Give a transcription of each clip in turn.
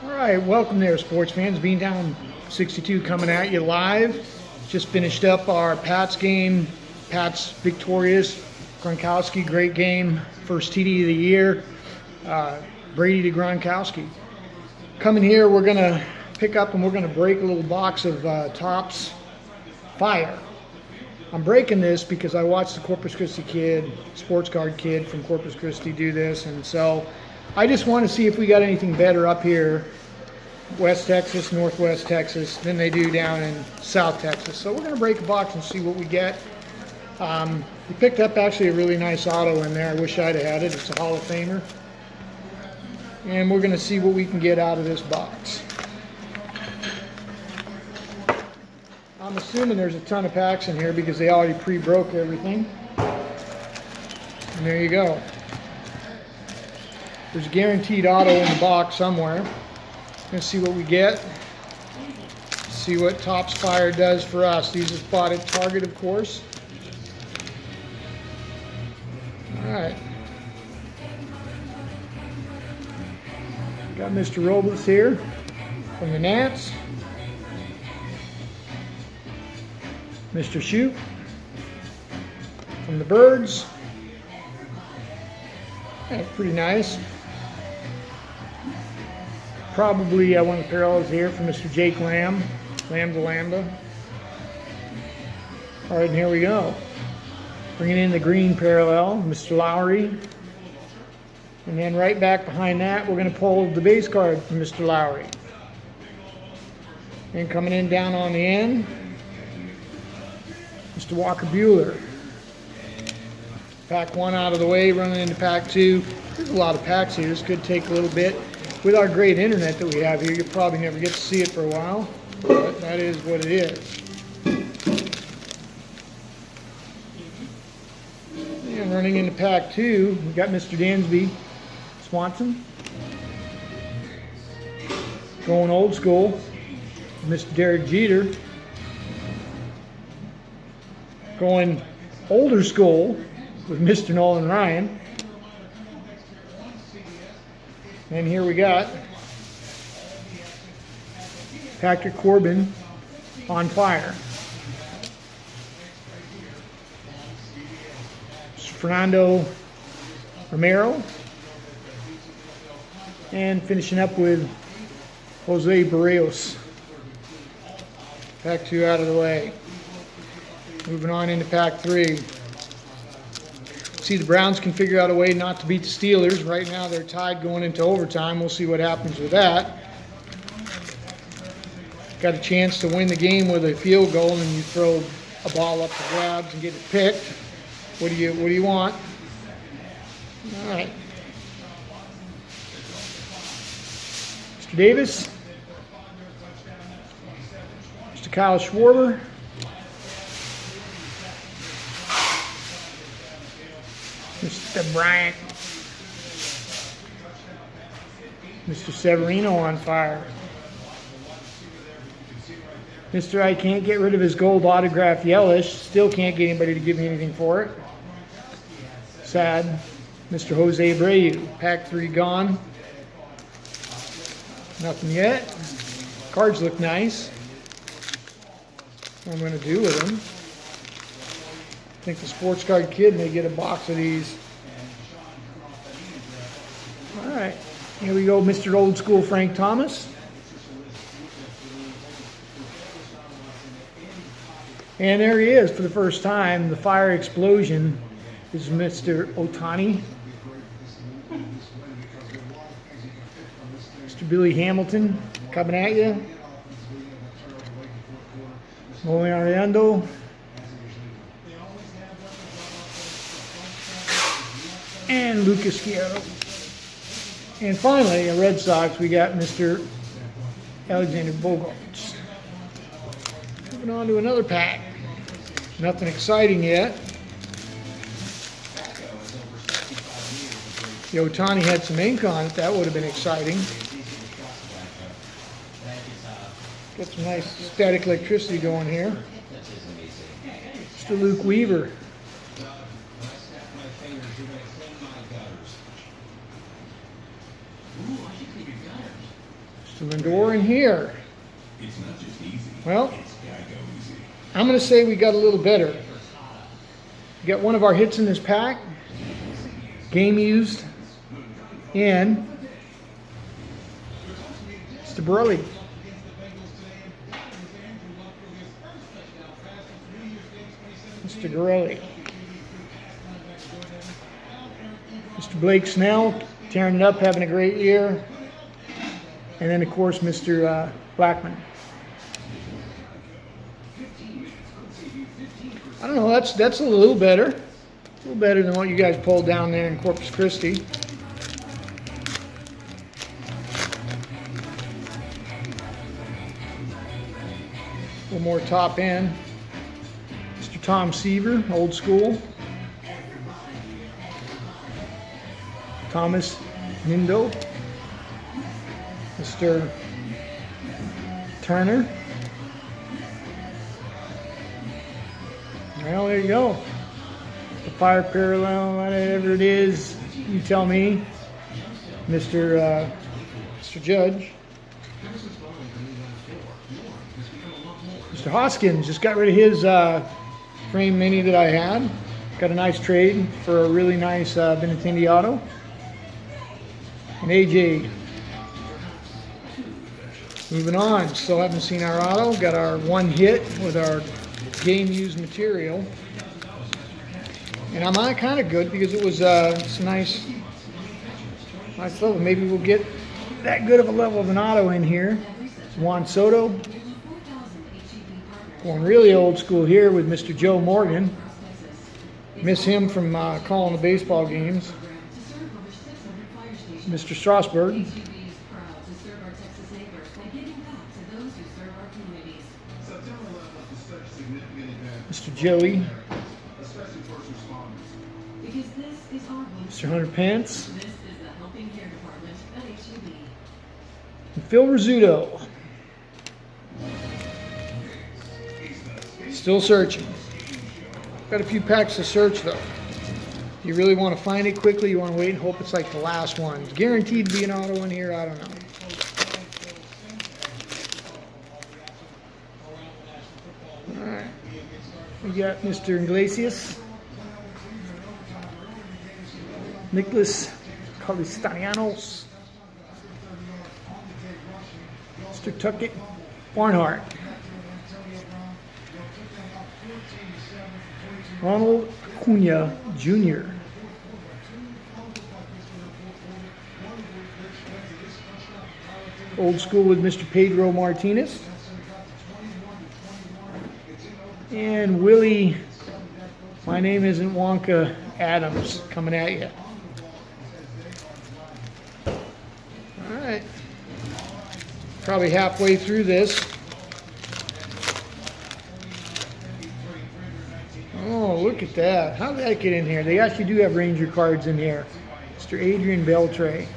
All right, welcome there, sports fans. Beantown 62 coming at you live. Just finished up our Pats game. Pats victorious. Gronkowski, great game. First TD of the year. Brady to Gronkowski. Coming here, we're going to pick up and we're going to break a little box of Topps Fire. I'm breaking this because I watched the Corpus Christi Kid, Sportscard Kid from Corpus Christi do this, and so I just want to see if we got anything better up here, West Texas, Northwest Texas, than they do down in South Texas. So we're going to break a box and see what we get. We picked up actually a really nice auto in there. I wish I'd have had it. It's a Hall of Famer. And we're going to see what we can get out of this box. I'm assuming there's a ton of packs in here because they already pre-broke everything. And there you go. There's a guaranteed auto in the box somewhere. Let's see what we get. See what Topps Fire does for us. These are bought at Target, of course. Alright. Got Mr. Robles here from the Nats. Mr. Shoot from the Birds. That's pretty nice. Probably one of the parallels here from Mr. Jake Lamb, Lamb to Lambda. All right, and here we go. Bringing in the green parallel, Mr. Lowry. And then right back behind that, we're going to pull the base card from Mr. Lowry. And coming in down on the end, Mr. Walker Buehler. Pack one out of the way, running into pack two. There's a lot of packs here. This could take a little bit. With our great internet that we have here, you'll probably never get to see it for a while, but that is what it is. And running into pack two, we got Mr. Dansby Swanson. Going old school, Mr. Derek Jeter. Going older school with Mr. Nolan Ryan. And here we got Patrick Corbin on fire. Fernando Romero. And finishing up with Jose Barrios. Pack two out of the way. Moving on into pack three. See, the Browns can figure out a way not to beat the Steelers. Right now they're tied going into overtime. We'll see what happens with that. Got a chance to win the game with a field goal and you throw a ball up for grabs and get it picked. What do you want? All right. Mr. Davis. Mr. Kyle Schwarber. Mr. Bryant. Mr. Severino on fire. Mr. I can't get rid of his gold autograph Yelich. Still can't get anybody to give me anything for it. Sad. Mr. Jose Abreu. Pack three gone. Nothing yet. Cards look nice. What I'm going to do with them. I think the Sportscard Kid may get a box of these. All right, here we go, Mr. Old School Frank Thomas. And there he is for the first time. The fire explosion is Mr. Ohtani. Mr. Billy Hamilton coming at you. Nolan Ariando. And Lucas Guerrero. And finally, a Red Sox, we got Mr. Alexander Bogaerts. Moving on to another pack. Nothing exciting yet. The Ohtani had some ink on it. That would have been exciting. Got some nice static electricity going here. Mr. Luke Weaver. Mr. Lindor in here. Well, I'm going to say we got a little better. We got one of our hits in this pack. Game used. And Mr. Burley. Mr. Gorelli. Mr. Blake Snell, tearing it up, having a great year. And then, of course, Mr. Blackman. I don't know, that's a little better. A little better than what you guys pulled down there in Corpus Christi. A little more top end. Mr. Tom Seaver, old school. Thomas Nindo. Mr. Turner. Well, there you go. The fire parallel, whatever it is, you tell me, Mr. Judge. Mr. Hoskins just got rid of his frame mini that I had. Got a nice trade for a really nice Benintendi auto. And AJ. Moving on, still haven't seen our auto. Got our one hit with our game used material. And I'm on kind of good because it was some nice level. Maybe we'll get that good of a level of an auto in here. It's Juan Soto. Going really old school here with Mr. Joe Morgan. Miss him from calling the baseball games. Mr. Strasburg. Mr. Joey. Mr. Hunter Pence. And Phil Rizzuto. Still searching. Got a few packs to search though. If you really want to find it quickly, you want to wait and hope it's like the last one. It's guaranteed to be an auto in here, I don't know. Alright. We got Mr. Iglesias. Nicholas Calistanianos. Mr. Tuckett Barnhart. Ronald Acuna Jr. Old school with Mr. Pedro Martinez. And Willie, my name isn't Wonka Adams, coming at you. Alright. Probably halfway through this. Oh, look at that. How did that get in here? They actually do have Ranger cards in here. Mr. Adrian Beltre.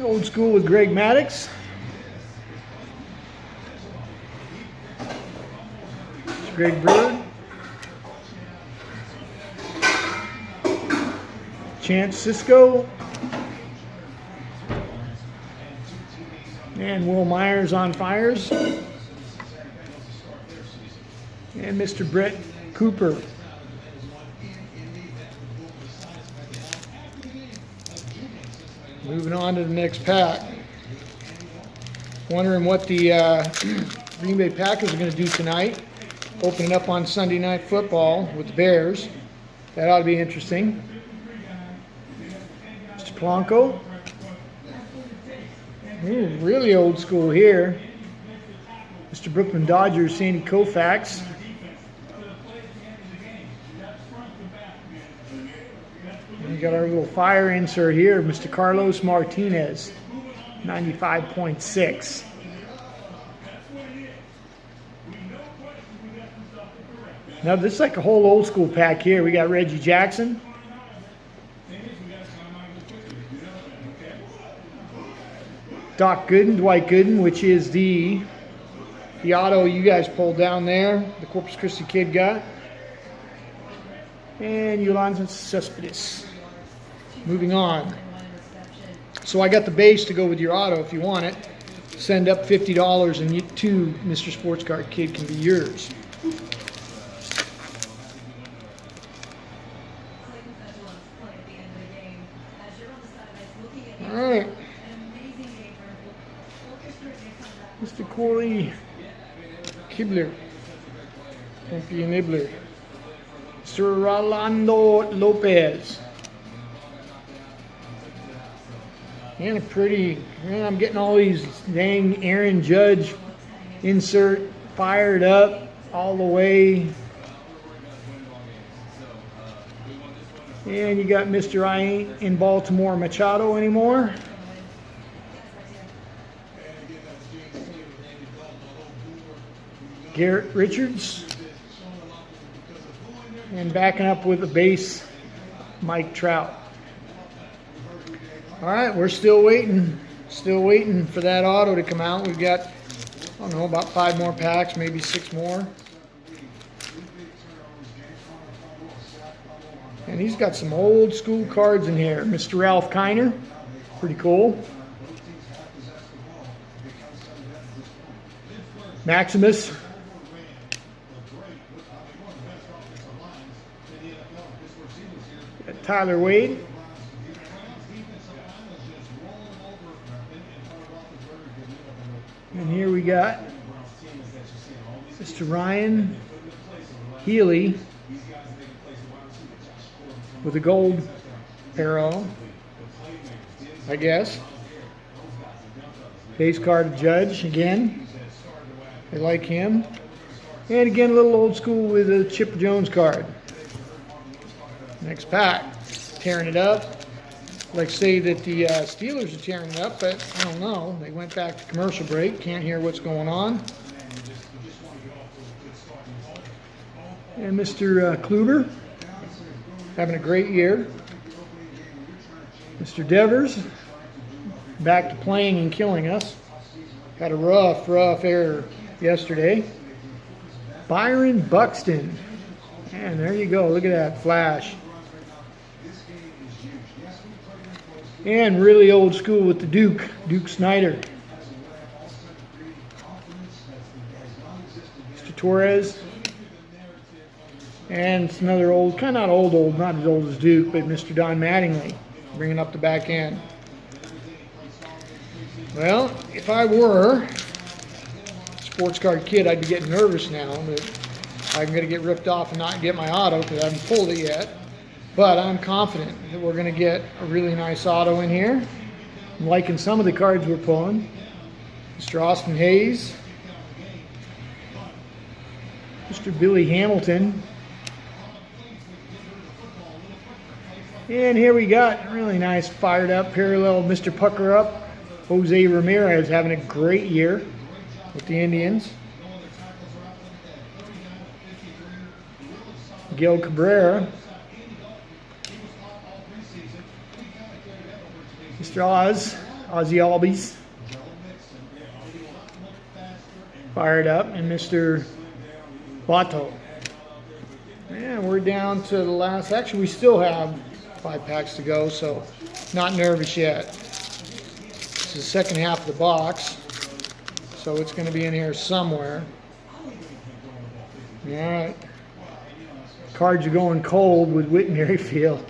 Old school with Greg Maddux. Mr. Greg Bird. Chance Cisco. And Will Myers on fires. And Mr. Brett Cooper. Moving on to the next pack. Wondering what the Green Bay Packers are going to do tonight. Opening up on Sunday Night Football with the Bears. That ought to be interesting. Mr. Polanco. Ooh, really old school here. Mr. Brooklyn Dodgers, Sandy Koufax. And we got our little fire insert here, Mr. Carlos Martinez, 95.6. Now this is like a whole old school pack here. We got Reggie Jackson. Doc Gooden, Dwight Gooden, which is the auto you guys pulled down there, the Corpus Christi Kid got. And Yolanda Cespedes. Moving on. So I got the base to go with your auto if you want it. Send up $50 and you too, Mr. Sportscard Kid, can be yours. All right. Mr. Corey Kibler. Company Nibbler. Sir Rolando Lopez. And a pretty, man, I'm getting all these dang Aaron Judge insert fired up all the way. And you got Mr. I Ain't in Baltimore Machado anymore. Garrett Richards. And backing up with a base, Mike Trout. All right, we're still waiting for that auto to come out. We've got, I don't know, about 5 more packs, maybe 6 more. And he's got some old school cards in here. Mr. Ralph Kiner, pretty cool. Maximus. Got Tyler Wade. And here we got Mr. Ryan Healy with a gold arrow, I guess. Base card Judge again. I like him. And again, a little old school with a Chipper Jones card. Next pack. Tearing it up. Like say that the Steelers are tearing it up, but I don't know. They went back to commercial break. Can't hear what's going on. And Mr. Kluber having a great year. Mr. Devers back to playing and killing us. Had a rough error yesterday. Byron Buxton. And there you go. Look at that flash. And really old school with the Duke Snyder. Mr. Torres. And it's another old, kind of old, not as old as Duke, but Mr. Don Mattingly, bringing up the back end. Well, if I were Sportscard Kid, I'd be getting nervous now that I'm going to get ripped off and not get my auto because I haven't pulled it yet. But I'm confident that we're going to get a really nice auto in here. I'm liking some of the cards we're pulling. Mr. Austin Hayes. Mr. Billy Hamilton. And here we got a really nice fired up parallel Mr. Pucker Up. Jose Ramirez having a great year with the Indians. Gil Cabrera. Mr. Ozzy Albies, fired up, and Mr. Bato. And we're down to the last, actually we still have 5 packs to go, so not nervous yet. This is the second half of the box, so it's going to be in here somewhere. All right. Cards are going cold with Whit Merrifield.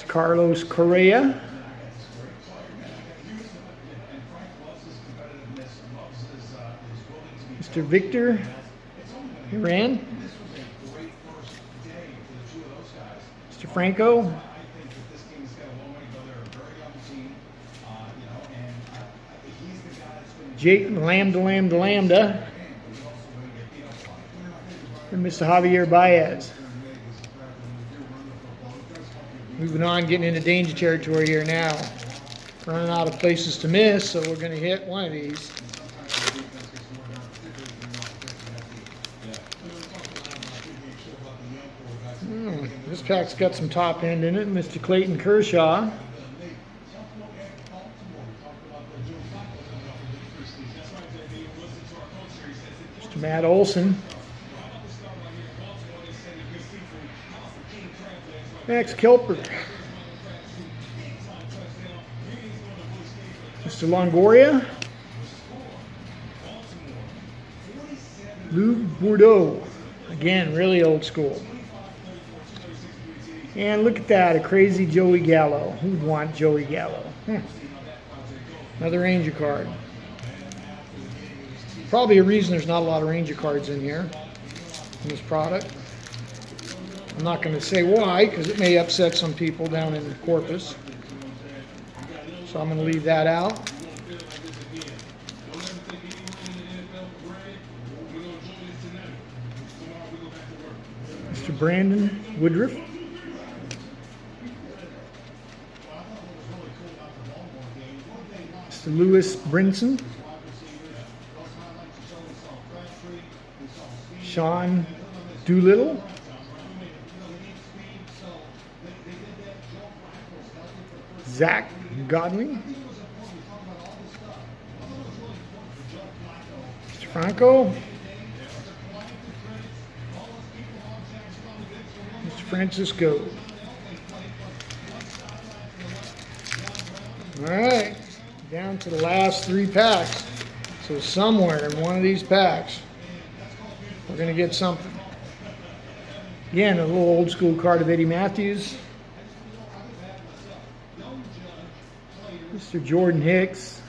Carlos Correa. Mr. Victor Iran. Mr. Franco. Jake Lambda. And Mr. Javier Baez. Moving on, getting into danger territory here now. Running out of places to miss, so we're going to hit one of these. This pack's got some top end in it. Mr. Clayton Kershaw. Mr. Matt Olson. Max Kelper. Mr. Longoria. Lou Bordeaux. Again, really old school. And look at that, a crazy Joey Gallo. Who'd want Joey Gallo? Another Ranger card. Probably a reason there's not a lot of Ranger cards in here, in this product. I'm not going to say why, because it may upset some people down in Corpus. So I'm going to leave that out. Mr. Brandon Woodruff. Mr. Lewis Brinson. Sean Doolittle. Zach Godwin. Mr. Franco. Mr. Francisco. All right, down to the last 3 packs. So somewhere in one of these packs, we're going to get something. Again, a little old school card of Eddie Matthews. Mr. Jordan Hicks.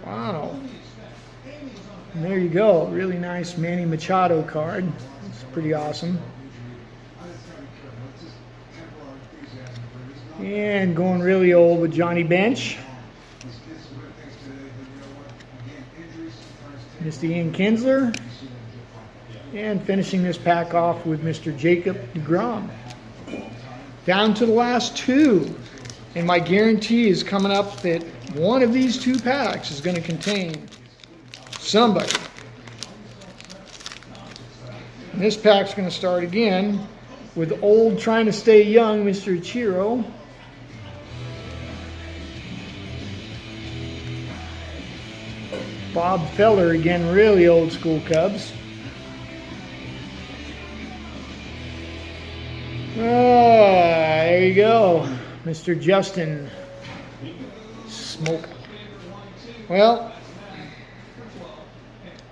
Wow. And there you go. Really nice Manny Machado card. It's pretty awesome. And going really old with Johnny Bench. Mr. Ian Kinsler. And finishing this pack off with Mr. Jacob deGrom. Down to the last 2. And my guarantee is coming up that one of these 2 packs is going to contain somebody. And this pack's going to start again with old trying to stay young Mr. Ichiro. Bob Feller, again, really old school Cubs. There you go. Mr. Justin Smoke. Well,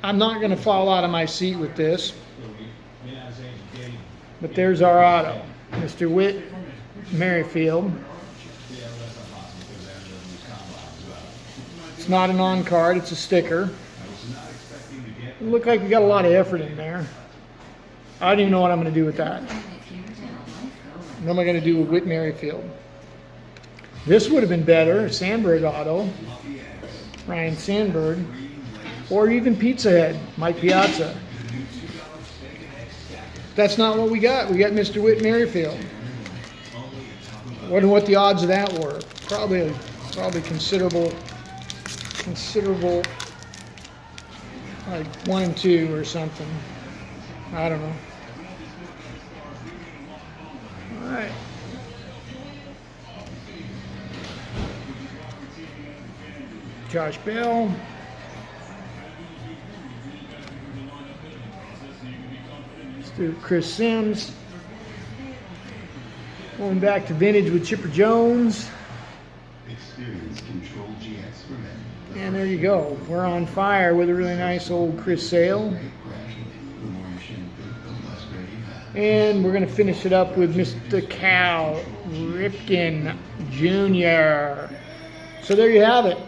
I'm not going to fall out of my seat with this. But there's our auto. Mr. Whit Merrifield. It's not an on card, it's a sticker. It looked like we got a lot of effort in there. I don't even know what I'm going to do with that. What am I going to do with Whit Merrifield? This would have been better, Sandberg auto, Ryan Sandberg, or even Pizza Head, Mike Piazza. That's not what we got. We got Mr. Whit Merrifield. Wonder what the odds of that were. Probably considerable, like 1 and 2 or something. I don't know. All right. Josh Bell. Let's do Chris Sims. Going back to vintage with Chipper Jones. And there you go. We're on fire with a really nice old Chris Sale. And we're going to finish it up with Mr. Cal Ripken Jr. So there you have it.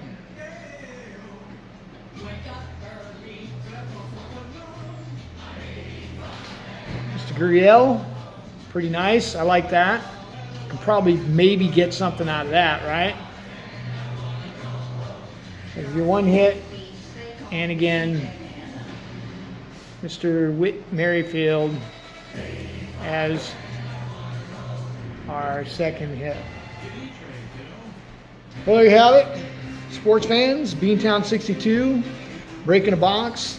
Mr. Gurriel, pretty nice. I like that. Could probably maybe get something out of that, right? There's your 1 hit. And again, Mr. Whit Merrifield as our 2nd hit. Well, there you have it. Sports fans, Beantown 62, breaking a box.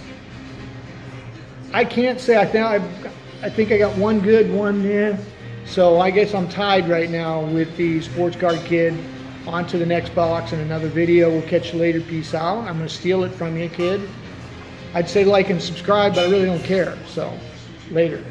I can't say, I think I got 1 good, 1 in. So I guess I'm tied right now with the Sportscard Kid. On to the next box in another video. We'll catch you later. Peace out. I'm going to steal it from you, kid. I'd say like and subscribe, but I really don't care. So, later.